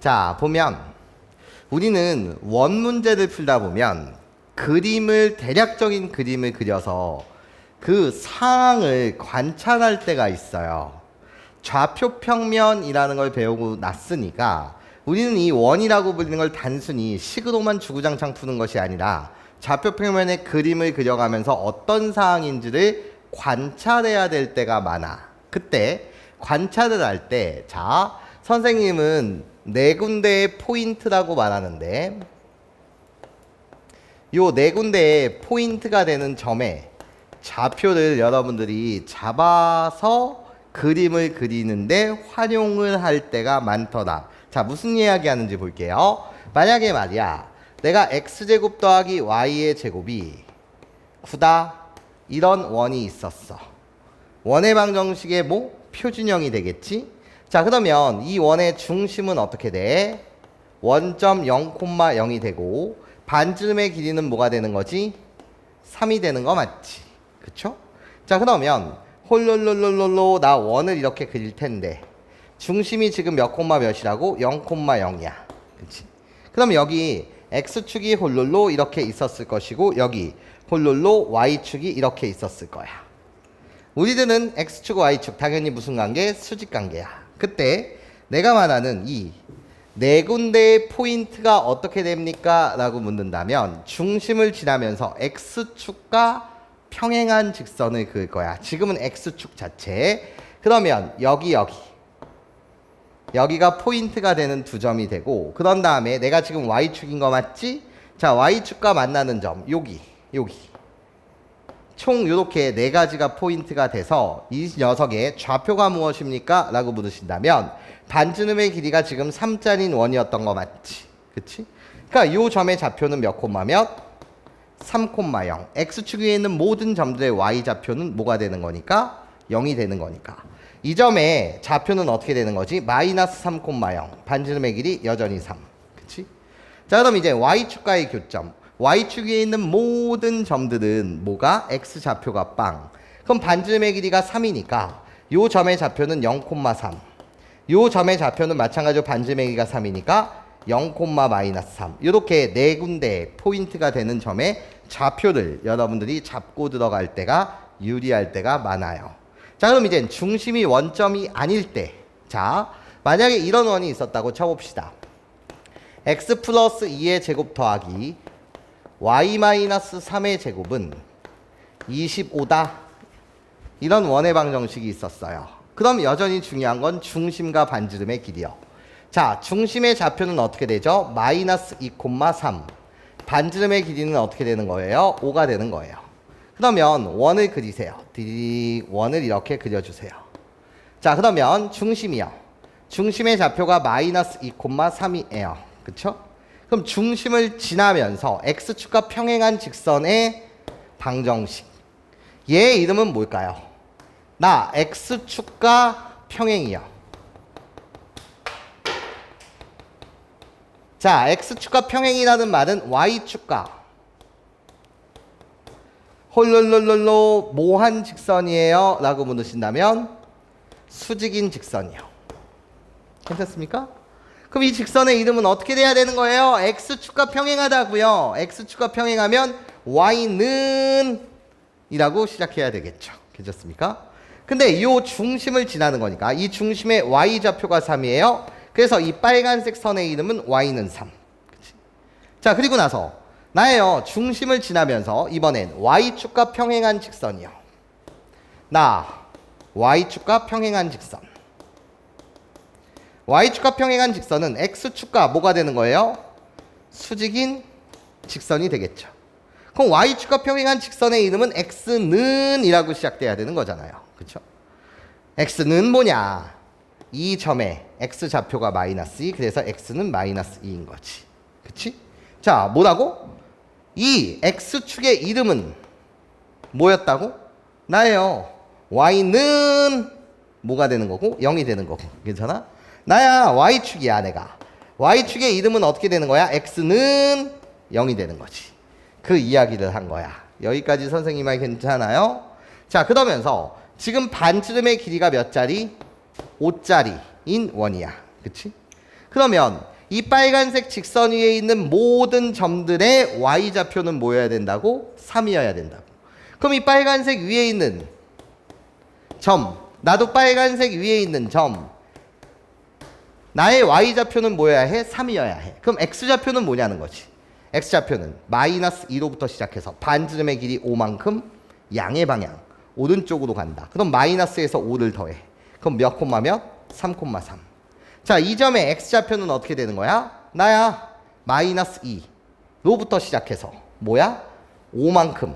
자, 보면 우리는 원 문제를 풀다 보면 대략적인 그림을 그려서 그 상황을 관찰할 때가 있어요. 좌표 평면이라는 걸 배우고 났으니까 우리는 이 원이라고 불리는 걸 단순히 식으로만 주구장창 푸는 것이 아니라 좌표 평면의 그림을 그려가면서 어떤 상황인지를 관찰해야 될 때가 많아. 그때 관찰을 할 때, 자, 선생님은 네 군데의 포인트라고 말하는데 요 네 군데의 포인트가 되는 점에 좌표를 여러분들이 잡아서 그림을 그리는데 활용을 할 때가 많더라. 자, 무슨 이야기 하는지 볼게요. 만약에 말이야, 내가 x제곱 더하기 y의 제곱이 9다. 이런 원이 있었어. 원의 방정식의 뭐? 표준형이 되겠지? 자, 그러면 이 원의 중심은 어떻게 돼? 원점 0,0이 되고 반지름의 길이는 뭐가 되는 거지? 3이 되는 거 맞지? 그쵸? 자, 그러면 홀롤롤롤롤로 나 원을 이렇게 그릴 텐데 중심이 지금 몇 콤마 몇이라고? 0,0이야. 그치? 그럼 여기 x축이 홀롤로 이렇게 있었을 것이고 여기 홀롤로 y축이 이렇게 있었을 거야. 우리들은 x축, y축 당연히 무슨 관계? 수직 관계야. 그때 내가 말하는 이 네 군데의 포인트가 어떻게 됩니까? 라고 묻는다면 중심을 지나면서 x축과 평행한 직선을 그을 거야. 지금은 x축 자체. 그러면 여기가 포인트가 되는 두 점이 되고 그런 다음에 내가 지금 y축인 거 맞지? 자, y축과 만나는 점 여기 총 요렇게 네 가지가 포인트가 돼서 이 녀석의 좌표가 무엇입니까? 라고 물으신다면 반지름의 길이가 지금 3짜리인 원이었던 거 맞지? 그치? 그러니까 요 점의 좌표는 몇 콤마 몇? 3,0. x축 위에 있는 모든 점들의 y좌표는 뭐가 되는 거니까? 0이 되는 거니까. 이 점의 좌표는 어떻게 되는 거지? 마이너스 3,0. 반지름의 길이 여전히 3. 그치? 자, 그럼 이제 y축과의 교점. y축 위에 있는 모든 점들은 뭐가? x좌표가 빵. 그럼 반지름의 길이가 3이니까 요 점의 좌표는 0,3. 요 점의 좌표는 마찬가지로 반지름의 길이가 3이니까 0, 마이너스 3. 이렇게 네 군데 포인트가 되는 점의 좌표를 여러분들이 잡고 들어갈 때가 유리할 때가 많아요. 자, 그럼 이제 중심이 원점이 아닐 때, 자, 만약에 이런 원이 있었다고 쳐봅시다. x 플러스 2의 제곱 더하기 y 마이너스 3의 제곱은 25다. 이런 원의 방정식이 있었어요. 그럼 여전히 중요한 건 중심과 반지름의 길이요. 자, 중심의 좌표는 어떻게 되죠? 마이너스 2,3. 반지름의 길이는 어떻게 되는 거예요? 5가 되는 거예요. 그러면 원을 그리세요. 원을 이렇게 그려주세요. 자, 그러면 중심이요. 중심의 좌표가 마이너스 2,3이에요. 그쵸? 그럼 중심을 지나면서 x축과 평행한 직선의 방정식. 얘의 이름은 뭘까요? 나 x축과 평행이요. 자, x축과 평행이라는 말은 y축과 홀롤롤롤로 뭐한 직선이에요? 라고 물으신다면 수직인 직선이요. 괜찮습니까? 그럼 이 직선의 이름은 어떻게 돼야 되는 거예요? x축과 평행하다고요. x축과 평행하면 y는 이라고 시작해야 되겠죠. 괜찮습니까? 근데 이 중심을 지나는 거니까 이 중심의 y좌표가 3이에요. 그래서 이 빨간색 선의 이름은 y는 3. 그치? 자, 그리고 나서 나예요. 중심을 지나면서 이번엔 y축과 평행한 직선이요. 나 y축과 평행한 직선. y축과 평행한 직선은 x축과 뭐가 되는 거예요? 수직인 직선이 되겠죠. 그럼 y축과 평행한 직선의 이름은 x는 이라고 시작돼야 되는 거잖아요. 그렇죠? x는 뭐냐? 이 점에 x좌표가 마이너스 2, 그래서 x는 마이너스 2인 거지. 그치? 자, 뭐라고? 이 x축의 이름은 뭐였다고? 나예요. y는 뭐가 되는 거고? 0이 되는 거고. 괜찮아? 나야. y축이야, 내가. y축의 이름은 어떻게 되는 거야? x는 0이 되는 거지. 그 이야기를 한 거야. 여기까지 선생님 말 괜찮아요? 자, 그러면서 지금 반지름의 길이가 몇 자리? 5짜리인 원이야. 그치? 그러면 이 빨간색 직선 위에 있는 모든 점들의 y좌표는 뭐여야 된다고? 3이어야 된다고. 그럼 이 빨간색 위에 있는 점, 나도 빨간색 위에 있는 점, 나의 y좌표는 뭐여야 해? 3이어야 해. 그럼 x좌표는 뭐냐는 거지. x좌표는 마이너스 2로부터 시작해서 반지름의 길이 5만큼 양의 방향 오른쪽으로 간다. 그럼 마이너스에서 5를 더해. 그럼 몇 콤마면? 3,3. 자, 이 점의 x좌표는 어떻게 되는 거야? 나야 마이너스 2로부터 시작해서 뭐야? 5만큼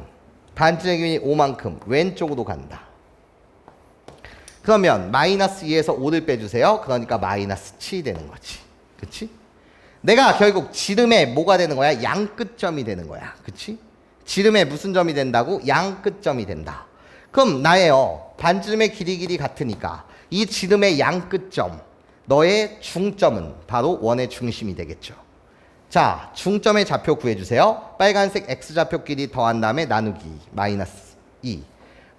반지름의 길이 5만큼 왼쪽으로 간다. 그러면 마이너스 2에서 5를 빼주세요. 그러니까 마이너스 7이 되는 거지. 그치? 내가 결국 지름의 뭐가 되는 거야? 양끝점이 되는 거야. 그치? 지름의 무슨 점이 된다고? 양끝점이 된다. 그럼 나의 반지름의 길이 같으니까 이 지름의 양끝점, 너의 중점은 바로 원의 중심이 되겠죠. 자, 중점의 좌표 구해주세요. 빨간색 x좌표끼리 더한 다음에 나누기 마이너스 2,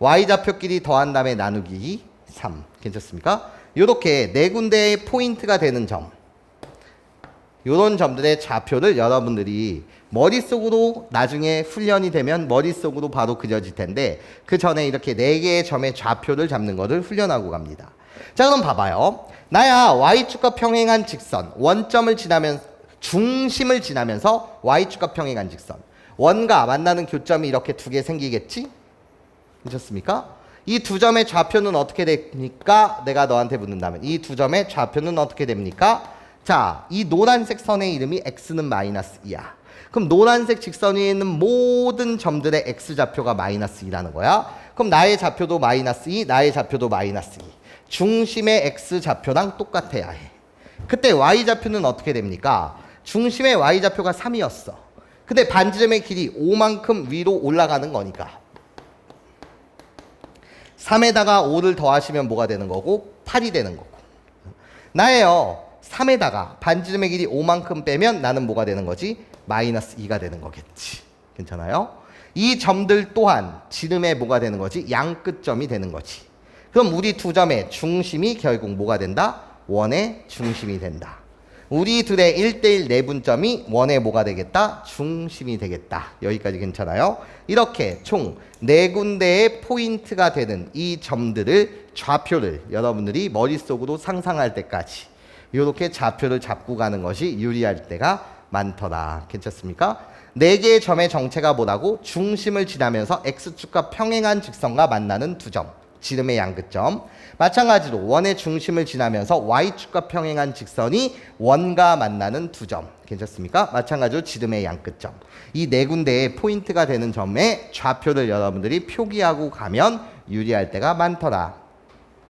y좌표끼리 더한 다음에 나누기 3. 괜찮습니까? 이렇게 네 군데의 포인트가 되는 점, 이런 점들의 좌표를 여러분들이 머릿속으로 나중에 훈련이 되면 머릿속으로 바로 그려질 텐데 그 전에 이렇게 네 개의 점의 좌표를 잡는 것을 훈련하고 갑니다. 자, 그럼 봐봐요. 나야 y축과 평행한 직선, 원점을 지나면 중심을 지나면서 y축과 평행한 직선, 원과 만나는 교점이 이렇게 두 개 생기겠지? 괜찮습니까? 이 두 점의 좌표는 어떻게 됩니까? 내가 너한테 묻는다면 이 두 점의 좌표는 어떻게 됩니까? 자, 이 노란색 선의 이름이 x는 마이너스 2야. 그럼 노란색 직선 위에 있는 모든 점들의 x좌표가 마이너스 2라는 거야. 그럼 나의 좌표도 마이너스 2, 나의 좌표도 마이너스 2. 중심의 x좌표랑 똑같아야 해. 그때 y좌표는 어떻게 됩니까? 중심의 y좌표가 3이었어. 근데 반지름의 길이 5만큼 위로 올라가는 거니까 3에다가 5를 더하시면 뭐가 되는 거고? 8이 되는 거고. 나예요. 3에다가 반지름의 길이 5만큼 빼면 나는 뭐가 되는 거지? 마이너스 2가 되는 거겠지. 괜찮아요? 이 점들 또한 지름의 뭐가 되는 거지? 양끝점이 되는 거지. 그럼 우리 두 점의 중심이 결국 뭐가 된다? 원의 중심이 된다. 우리 둘의 1대1 내분점이 원의 뭐가 되겠다? 중심이 되겠다. 여기까지 괜찮아요? 이렇게 총 4군데의 포인트가 되는 이 점들을 좌표를 여러분들이 머릿속으로 상상할 때까지 이렇게 좌표를 잡고 가는 것이 유리할 때가 많더라. 괜찮습니까? 4개의 점의 정체가 뭐라고? 중심을 지나면서 x축과 평행한 직선과 만나는 두 점, 지름의 양끝점. 마찬가지로 원의 중심을 지나면서 y축과 평행한 직선이 원과 만나는 두 점. 괜찮습니까? 마찬가지로 지름의 양끝점. 이 4군데의 포인트가 되는 점의 좌표를 여러분들이 표기하고 가면 유리할 때가 많더라.